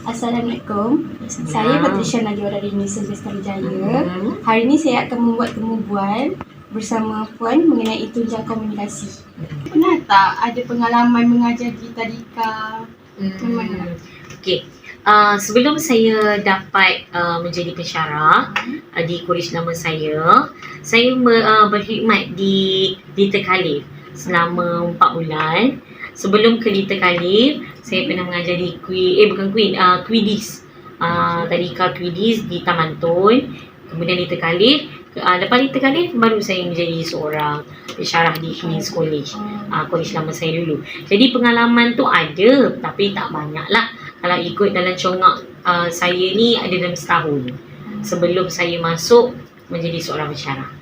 Assalamualaikum. Saya Patricia Nadia dari Universiti Sriwijaya. Hari ini saya akan membuat temu bual bersama Puan mengenai tunjang komunikasi. Pernah tak ada pengalaman mengajar di tadika? Mana? Okey. Sebelum saya dapat menjadi pensyarah di kolej lama saya berkhidmat di Lita Khalif selama 4 bulan. Sebelum ke Lita Khalif, saya pernah mengajar di Quidis. Tadika Quidis di Taman Tun. Kemudian Lita Khalif. Lepas Lita Khalif, baru saya menjadi seorang pensyarah di Queen's College. Kolej lama saya dulu. Jadi pengalaman tu ada, tapi tak banyak lah. Kalau ikut dalam congak saya ni ada dalam setahun sebelum saya masuk menjadi seorang pensyarah.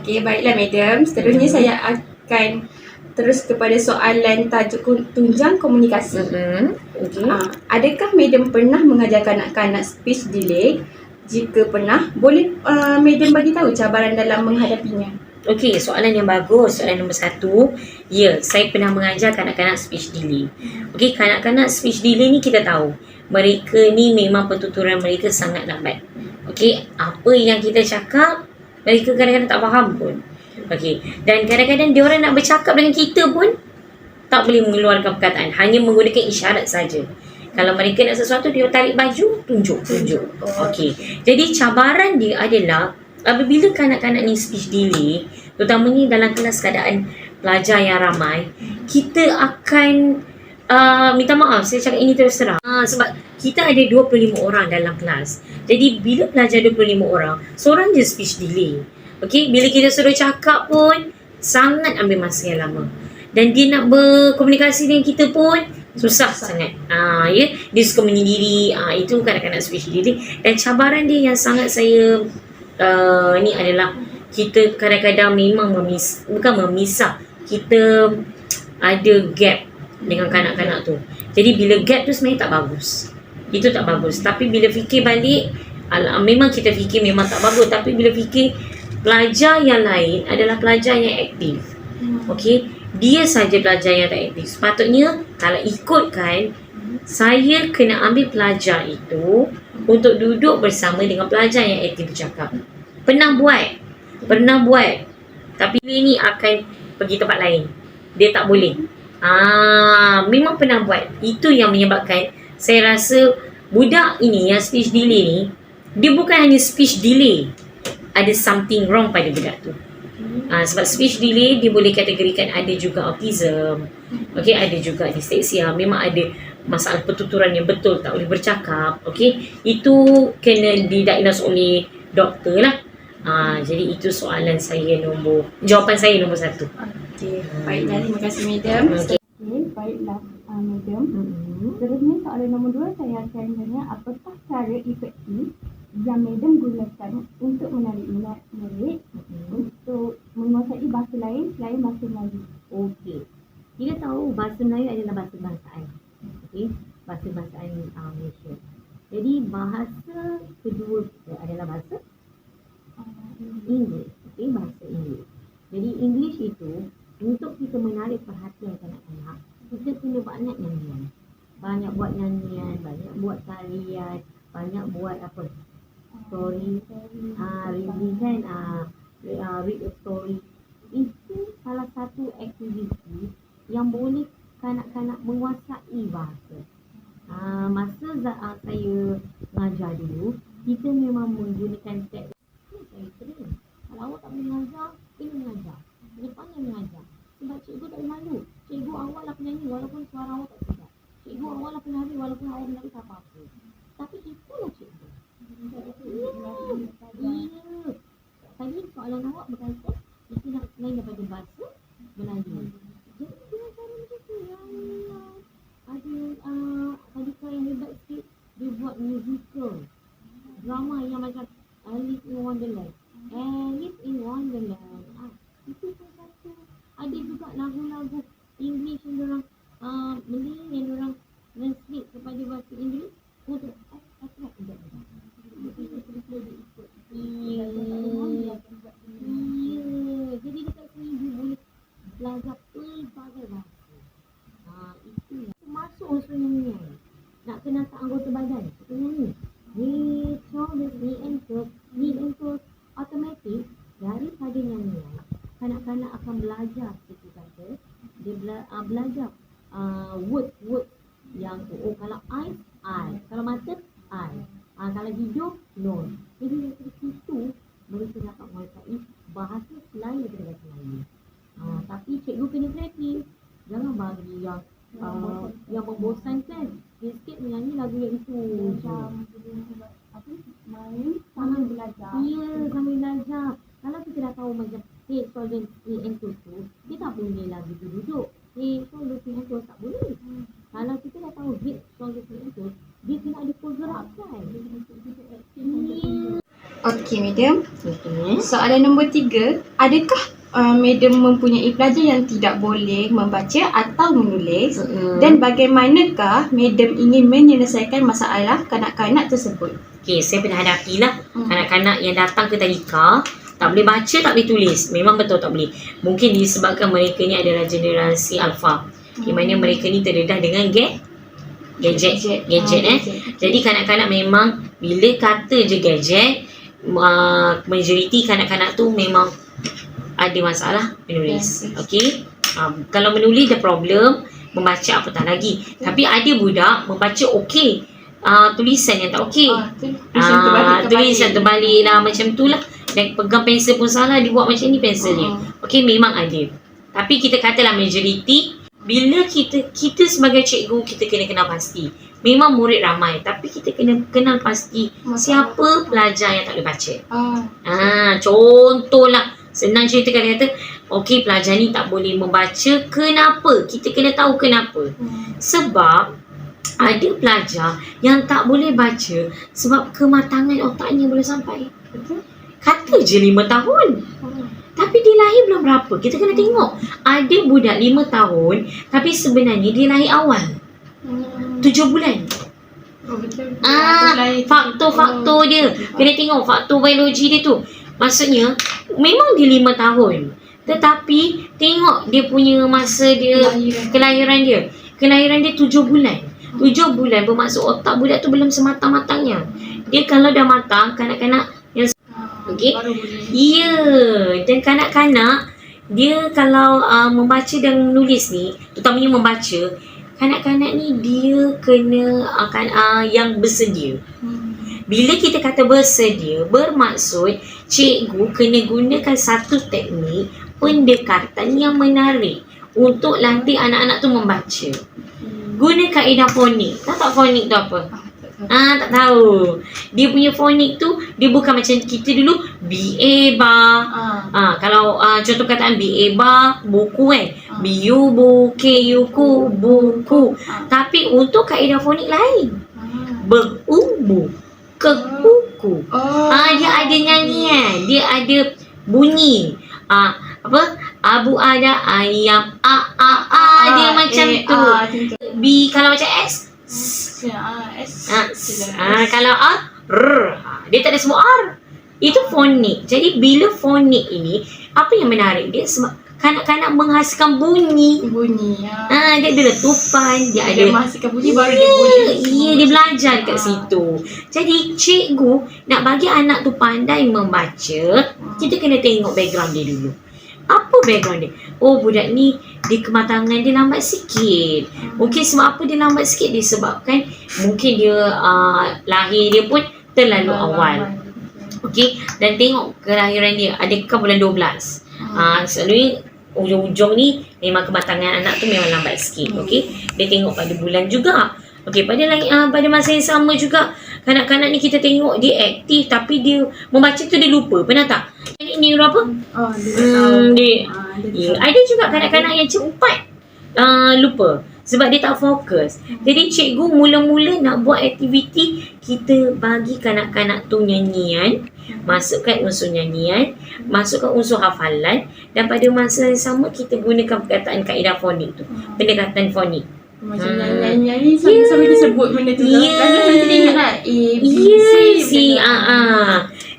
Okey, baiklah madam. Seterusnya saya akan terus kepada soalan tajuk tunjang komunikasi. Adakah madam pernah mengajar kanak-kanak speech delay? Jika pernah, boleh madam bagi tahu cabaran dalam menghadapinya? Okey, soalan yang bagus. Soalan nombor 1. Ya, saya pernah mengajar kanak-kanak speech delay. Okey, kanak-kanak speech delay ni kita tahu, mereka ni memang pertuturan mereka sangat lambat. Okey, apa yang kita cakap, mereka kadang-kadang tak faham pun. Okey, dan kadang-kadang dia orang nak bercakap dengan kita pun tak boleh mengeluarkan perkataan, hanya menggunakan isyarat saja. Kalau mereka nak sesuatu, dia tarik baju, tunjuk. Okey, jadi cabaran dia adalah apabila kanak-kanak ni speech delay, terutamanya dalam kelas keadaan pelajar yang ramai, kita akan minta maaf, saya cakap ini terus terang. Sebab kita ada 25 orang dalam kelas. Jadi bila pelajar 25 orang, seorang je speech delay. Okey, bila kita suruh cakap pun sangat ambil masa yang lama. Dan dia nak berkomunikasi dengan kita pun susah sangat. Ya, dia suka menyendiri. Itu kanak-kanak speech delay. Dan cabaran dia yang sangat saya ni adalah kita kadang-kadang memang bukan memisah. Kita ada gap dengan kanak-kanak tu. Jadi bila gap tu sebenarnya tak bagus. Itu tak bagus. Tapi bila fikir balik, memang kita fikir memang tak bagus. Tapi bila fikir, pelajar yang lain adalah pelajar yang aktif. Okey, dia saja pelajar yang tak aktif. Sepatutnya kalau ikutkan, saya kena ambil pelajar itu untuk duduk bersama dengan pelajar yang aktif bercakap. Pernah buat. Tapi ini akan pergi tempat lain. Dia tak boleh. Memang pernah buat. Itu yang menyebabkan saya rasa budak ini yang speech delay ni, dia bukan hanya speech delay, ada something wrong pada budak tu. Sebab speech delay dia boleh kategorikan ada juga autism. Okey, ada juga dyslexia. Memang ada masalah pertuturan yang betul, tak boleh bercakap. Okey, itu kena didiagnose oleh doktor lah. Jadi itu jawapan saya nombor 1. Okey, baiklah, terima kasih madam. Okey, baiklah madam. Seterusnya soalan nombor 2, saya akan tanya apakah cara efektif yang madam gunakan untuk menarik minat murid untuk menguasai bahasa lain selain bahasa Melayu? Okey, kita tahu bahasa Melayu adalah bahasa bangsaan. Okey, bahasa bangsaan Malaysia. Jadi bahasa kedua adalah bahasa English. Okey, bahasa English. Jadi English itu untuk kita menarik perhatian kanak-kanak, kita kena banyak nyanyian. Banyak buat nyanyian, banyak buat tarian, banyak buat story, reading kan, read a story. Itu salah satu aktiviti yang boleh kanak-kanak menguasai bahasa. Masa saya mengajar dulu, kita memang menggunakan teknik. Saya train. Kalau awak tak boleh mengajar, kena mengajar. Kena pandai mengajar. Sebab cikgu tak boleh malu. Cikgu awak lah penyanyi walaupun suara awak tak sedap. Cikgu awak lah penari walaupun awak menari tak apa-apa. Tapi itulah cikgu. Ya. Tadi soalan awak berkaitan kita nak selain daripada bahasa Melayu. Jadi dengan cara macam tu, ya Allah. Ada tadika yang hebat sikit, dia buat musical drama yang macam Alice in Wonderland. Itu pun satu. Ada juga lagu-lagu English yang diorang Malay yang diorang translate kepada bahasa Inggeris untuk attract budak-budak. Iya. Jadi dekat sini dia boleh belajar pelbagai bahasa. Itu yang termasuk unsur nyanyian. Nak kenalkan anggota badan, kita nyanyi. Head, shoulders, knee and toes, automatic. Daripada nyanyian, kanak-kanak akan belajar seperti kata, dia belajar word yang kalau eyes, eye, kalau mata, eye, kalau hidung, nose. Jadi dari situ mereka dapat menguasai bahasa selain daripada bahasa Melayu. Tapi cikgu kena kreatif, jangan bagi yang membosankan. Sikit menyanyi lagu yang itu macam main sambil belajar. Ya, sambil belajar. Kalau kita dah tahu macam head, shoulders, knee and toes tu, dia tak boleh lagi tu duduk. Head, shoulders, knee and toes tak boleh. Kalau kita dah tahu head, shoulders, knee and toes, dia kena ada pergerakan. Okey, madam. Soalan nombor 3, adakah madam mempunyai pelajar yang tidak boleh membaca atau menulis dan bagaimanakah madam ingin menyelesaikan masalah kanak-kanak tersebut? Okey, saya pernah hadapilah kanak-kanak yang datang ke tadika, tak boleh baca, tak boleh tulis. Memang betul tak boleh. Mungkin disebabkan mereka ni adalah generasi alfa, di mana mereka ni terdedah dengan gadget. Jadi kanak-kanak memang bila kata je gadget, majoriti kanak-kanak tu memang ada masalah menulis. Okey. Kalau menulis dah problem, membaca apatah lagi. Tapi ada budak membaca okey, tulisan yang tak okey. Tulisan terbalik lah, macam tu lah. Dan pegang pensel pun salah, dia buat macam ni pensilnya. Okey, memang ada. Tapi kita katalah majoriti, bila kita sebagai cikgu, kita kena kenal pasti. Memang murid ramai, tapi kita kena kenal pasti siapa pelajar yang tak boleh baca. Contohlah, senang cerita kata, okey, pelajar ni tak boleh membaca. Kenapa? Kita kena tahu kenapa. Sebab ada pelajar yang tak boleh baca sebab kematangan otaknya belum sampai. Kata je 5 tahun. Tapi dia lahir belum berapa. Kita kena tengok. Ada budak 5 tahun, tapi sebenarnya dia lahir awal. 7 bulan. Faktor-faktor dia. Kena tengok faktor biologi dia tu. Maksudnya, memang dia 5 tahun. Tetapi, tengok dia punya masa dia, kelahiran dia. Kelahiran dia 7 bulan. 7 bulan bermaksud otak budak tu belum sematang-matangnya. Dia kalau dah matang, kanak-kanak yang okey. Ya, dan kanak-kanak dia kalau membaca dan menulis ni, terutamanya membaca, kanak-kanak ni dia kena yang bersedia. Bila kita kata bersedia, bermaksud cikgu kena gunakan satu teknik pendekatan yang menarik untuk latih anak-anak tu membaca. Guna kaedah fonik. Tahu tak fonik tu apa? Tak tahu. Dia punya fonik tu, dia bukan macam kita dulu BA bar. Kalau contoh kataan BA bar, buku kan. BU bu, KU ku, buku. Tapi untuk kaedah fonik lain. Berubu, kekuku. Dia ada nyanyian, dia ada bunyi. Abu ada ayam dia macam tu. B kalau macam S. Kalau R, dia tak ada semua R. Itu fonik. Jadi bila fonik ini, apa yang menarik dia, kanak-kanak menghasilkan bunyi. Dia ada letupan, dia ada menghasilkan bunyi baru dia boleh. Dia belajar kat situ. Jadi cikgu nak bagi anak tu pandai membaca, kita kena tengok background dia dulu. Apa background dia? Budak ni dia kematangan dia lambat sikit. Mungkin sebab apa dia lambat sikit? Disebabkan mungkin dia lahir dia pun terlalu awal. Okey, dan tengok kelahiran dia, adakah bulan 12. Selalunya ujung-ujung ni memang kematangan anak tu memang lambat sikit. Okey, dia tengok pada bulan juga. Okey, pada masa yang sama juga, kanak-kanak ni kita tengok dia aktif tapi dia membaca tu dia lupa. Pernah tak? Ini apa? Ada juga kanak-kanak yang cepat lupa sebab dia tak fokus. Jadi cikgu mula-mula nak buat aktiviti, kita bagi kanak-kanak tu nyanyian, masukkan unsur nyanyian, masukkan unsur hafalan, dan pada masa yang sama kita gunakan perkataan kaedah fonik tu, pendekatan fonik. Macam nyanyi sambil disebut benda tu. Kadang nanti ingat lah A, B, C.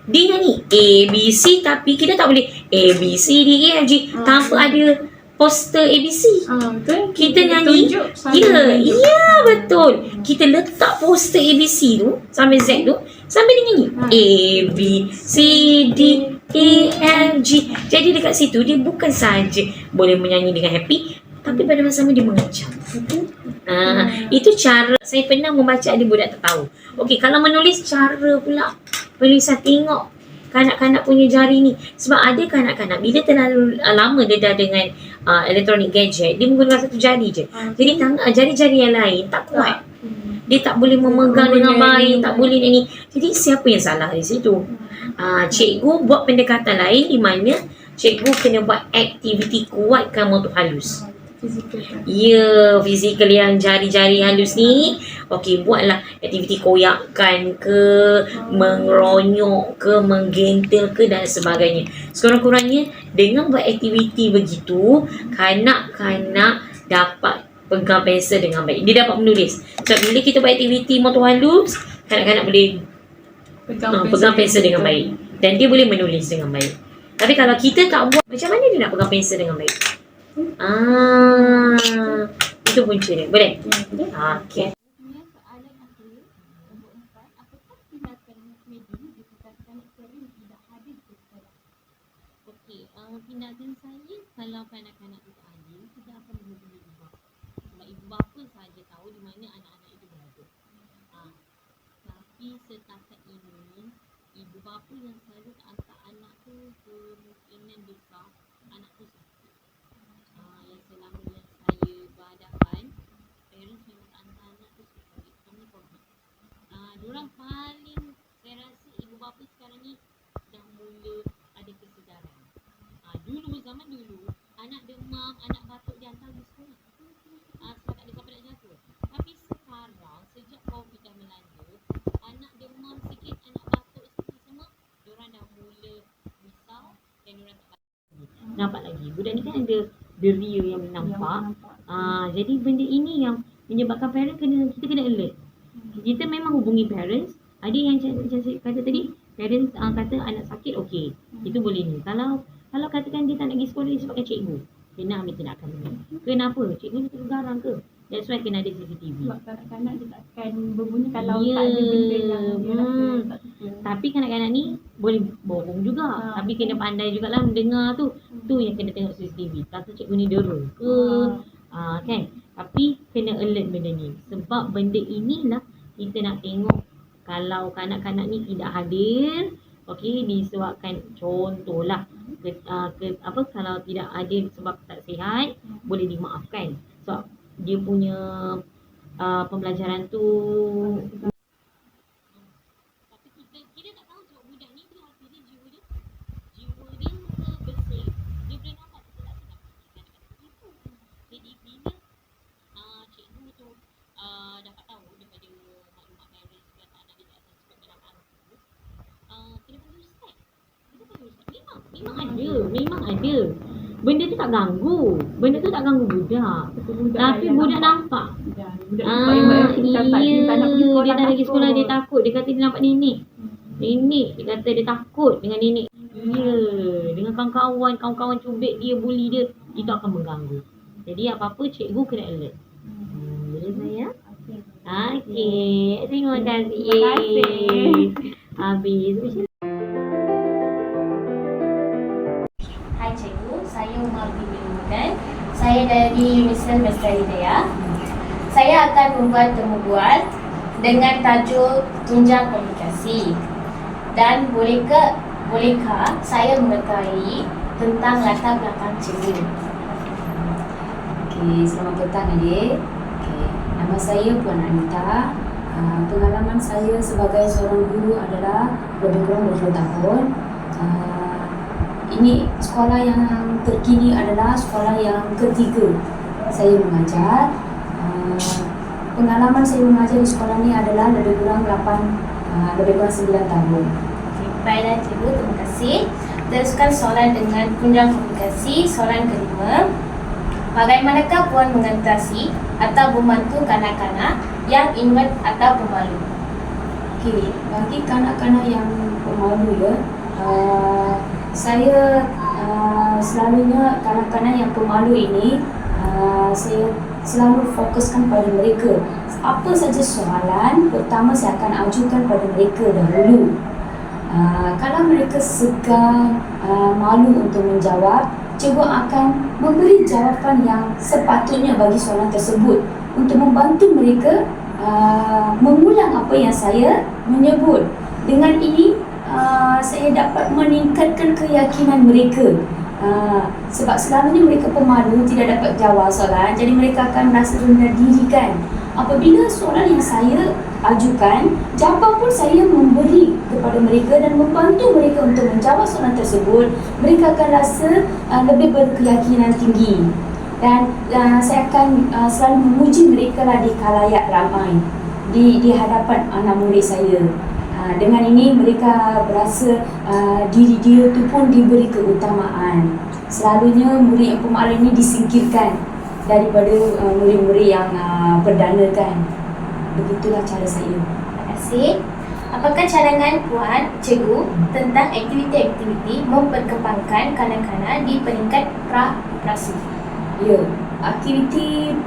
Dia nyanyi A, B, C, tapi kita tak boleh A, B, C, D, E, F, G tanpa ada poster ABC. Betul. Kita nyanyi. Ya, betul. Kita letak poster ABC tu sampai Z tu, sampai dia nyanyi A B C D E F G. Jadi dekat situ dia bukan saja boleh menyanyi dengan happy, tapi pada masa sama dia mengajar. Itu cara saya pernah membaca, ada budak tak tahu. Okey, kalau menulis cara pula penulisan, tengok kanak-kanak punya jari ni. Sebab ada kanak-kanak bila terlalu lama dia dah dengan elektronik gadget, dia menggunakan satu jari je. Jadi jari-jari yang lain tak kuat. Dia tak boleh memegang dengan baik, tak boleh ni. Jadi siapa yang salah di situ? Cikgu buat pendekatan lain di mana cikgu kena buat aktiviti kuatkan motor halus. Ya, fizikal yang jari-jari halus ni. Okey, buatlah aktiviti koyakkan ke, mengeronyok ke, menggentil ke dan sebagainya. Sekurang-kurangnya dengan buat aktiviti begitu, kanak-kanak dapat pegang pensel dengan baik. Dia dapat menulis. Sebab bila kita buat aktiviti motor halus, kanak-kanak boleh pegang pensel dengan baik. Dan dia boleh menulis dengan baik. Tapi kalau kita tak buat, macam mana dia nak pegang pensel dengan baik? Itu punca dia. Boleh? Okey. Soalan akhir nombor 4, apakah tindakan medis disebabkan sering tidak hadir ke sekolah? Okey, tindakan saya kalau kanak-kanak itu hadir, kita akan menghubungi ibu bapa. Sebab ibu bapa sahaja tahu di mana anak-anak itu berada. Tapi setakat ini, ibu bapa yang selalu hantar anak tu kemungkinan besar anak tu sakit. Yang selama yang saya berhadapan, parents memang hantar anak tu sakit. Kami COVID. Diorang paling, saya rasa ibu bapa sekarang ni dah mula ada kesedaran. Zaman dulu, anak demam, anak batuk dihantar di sekolah. Sebab tak ada siapa nak jaga. Tapi sekarang, sejak COVID dah melanda, anak demam sikit, anak batuk sikit semua, diorang dah mula risau dan diorang tak nampak lagi. Budak ni kan ada deria yang nampak. Jadi benda ini yang menyebabkan parents kita kena alert. Kita memang hubungi parents. Ada yang macam saya kata tadi, parents kata anak sakit, okey. Itu boleh ni. Kalau katakan dia tak nak pergi sekolah disebabkan cikgu, kena ambil tindakan ni. Kenapa? Cikgu ni terus garang ke? That's why kena ada CCTV. Sebab kanak-kanak dia takkan berbunyi kalau tak ada benda yang dia rasa tak suka. Tapi kanak-kanak ni boleh bohong juga. Tapi kena pandai jugalah mendengar tu. Tu yang kena tengok CCTV. Kata cikgu ni dera ke? Kan? Tapi kena alert benda ni. Sebab benda inilah kita nak tengok kalau kanak-kanak ni tidak hadir. Okey, disebabkan contohlah kalau tidak hadir sebab tak sihat, boleh dimaafkan. Sebab dia punya pembelajaran tu. Tapi kita tak tahu sebab budak ni dia hati dia, jiwa dia bersih. Dia boleh nampak kita tak sedap kadang-kadang itu. Jadi bila cikgu tu dapat tahu daripada maklumat parents kata anak dia tak akan sebab dalam arah tu, kena panggil ustaz. Kita panggil ustaz. Memang ada. Benda tu tak ganggu budak. Tapi budak nampak. Budak nampak yang dia tak nak pergi sekolah, dia takut. Dia kata dia nampak nenek. Dia kata dia takut dengan nenek. Ya, dengan kawan-kawan cubit dia, bully dia, itu akan mengganggu. Jadi apa-apa cikgu kena alert. Boleh saya? Okey. Terima kasih. Habis. Hai cikgu, saya Umar binti Mudan. Saya dari Universitas Mesra Hidayah. Saya akan membuat temu bual dengan tajuk tunjang komunikasi. Dan bolehkah saya mengetahui tentang latar belakang cikgu? Okey, selamat petang adik. Okey, nama saya Puan Anita. Pengalaman saya sebagai seorang guru adalah lebih kurang 20 tahun. Ini sekolah yang terkini adalah sekolah yang ketiga saya mengajar. Pengalaman saya mengajar di sekolah ini adalah lebih kurang 9 tahun. Baiklah cikgu, terima kasih. Teruskan soalan dengan tunjang komunikasi. Soalan kelima. Bagaimanakah Puan mengatasi atau membantu kanak-kanak yang introvert atau pemalu? Okey, bagi kanak-kanak yang pemalu saya selalunya kanak-kanak yang pemalu ini saya selalu fokuskan pada mereka. Apa saja soalan, pertama saya akan ajukan pada mereka dahulu. Kalau mereka segan, malu untuk menjawab, cikgu akan memberi jawapan yang sepatutnya bagi soalan tersebut untuk membantu mereka mengulang apa yang saya menyebut. Dengan ini, saya dapat meningkatkan keyakinan mereka. Sebab selalunya mereka pemalu, tidak dapat jawab soalan, jadi mereka akan merasa rendah diri kan. Apabila soalan yang saya ajukan, jawapan pun saya memberi kepada mereka dan membantu mereka untuk menjawab soalan tersebut, mereka akan rasa lebih berkeyakinan tinggi. Dan saya akan selalu memuji mereka lah di khalayak ramai, di hadapan anak murid saya. Dengan ini mereka berasa diri dia tu pun diberi keutamaan. Selalunya murid yang pemalu ini disingkirkan daripada murid-murid yang perdana kan. Begitulah cara saya. Terima kasih. Apakah cadangan Puan Cikgu tentang aktiviti-aktiviti memperkembangkan kanak-kanak di peringkat pra-operasi? Ya, aktiviti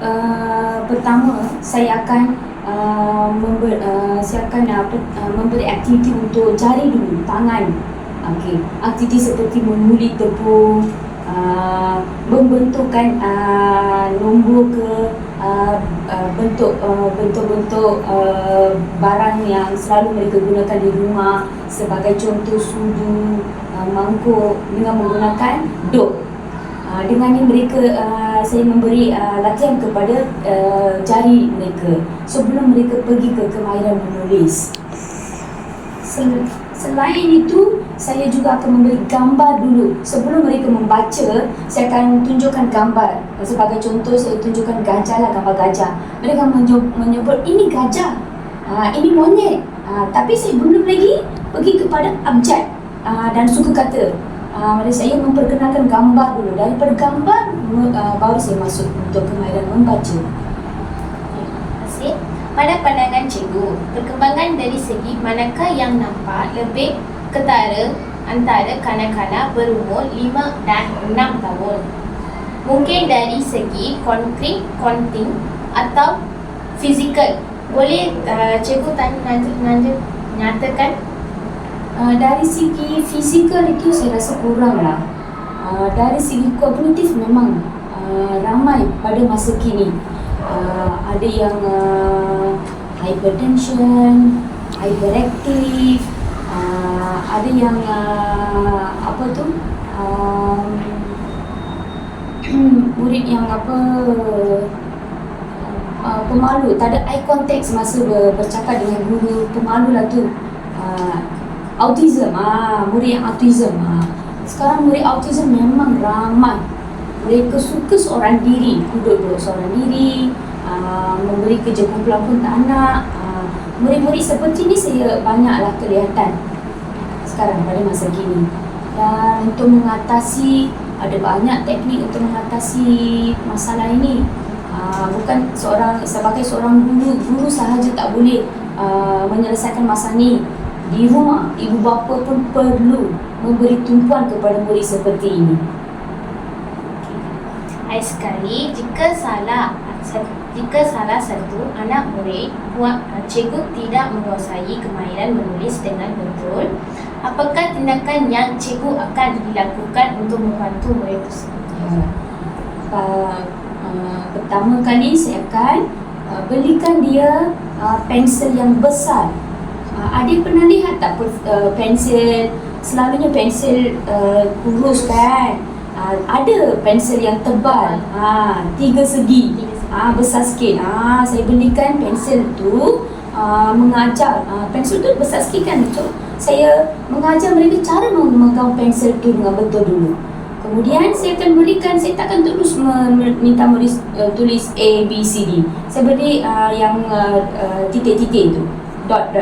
pertama saya akan memberi aktiviti untuk jari dulu, tangan. Okey, aktiviti seperti mengulik tepung, membentukkan nombor ke bentuk-bentuk barang yang selalu mereka gunakan di rumah, sebagai contoh sudu, mangkuk, dengan menggunakan dot. Dengan ini mereka saya memberi latihan kepada jari mereka sebelum mereka pergi ke kemahiran menulis. Selain itu, saya juga akan memberi gambar dulu. Sebelum mereka membaca, saya akan tunjukkan gambar. Sebagai contoh, saya tunjukkan gajah lah, gambar gajah. Mereka menyebut ini gajah, ini monyet. Tapi saya belum lagi pergi kepada abjad dan suku kata. Saya memperkenalkan gambar dulu. Daripada gambar, baru saya masuk untuk kemahiran membaca. Terima kasih. Pada pandangan cikgu, perkembangan dari segi manakah yang nampak lebih ketara antara kanak-kanak berumur 5 dan 6 tahun? Mungkin dari segi konkret, konting atau fizikal. Boleh cikgu nyatakan? Dari segi fizikal itu saya rasa kurang lah. Dari segi kognitif memang ramai pada masa kini. Ada yang hypertension, hyperactive, ada yang murid yang pemalu, tak ada eye contact semasa bercakap dengan guru, pemalu lah tu. Autism, murid yang autism. Sekarang murid autism memang ramai. Mereka suka seorang diri, duduk seorang diri, memberi kerja kumpulan pun tak nak. Murid-murid seperti ni saya banyaklah kelihatan sekarang pada masa kini. Dan untuk mengatasi, ada banyak teknik untuk mengatasi masalah ini. Bukan sebagai seorang guru sahaja tak boleh menyelesaikan masalah ini. Di rumah, ibu bapa pun perlu memberi tumpuan kepada murid seperti ini. Sekali, jika salah satu anak murid, cikgu tidak menguasai kemahiran menulis dengan betul, apakah tindakan yang cikgu akan dilakukan untuk membantu murid tersebut? Pertama kali saya akan belikan dia pensel yang besar. Adik pernah lihat tak pensel, selalunya pensel kurus kan? Ada pensel yang tebal, 3 segi, besar sikit. Saya belikan pensel tu, mengajar. Pensel tu besar sikit kan? So, saya mengajar mereka cara memegang pensel tu dengan betul dulu. Kemudian saya akan berikan, saya takkan terus minta murid tulis A, B, C, D. Saya beri yang titik-titik tu, dot.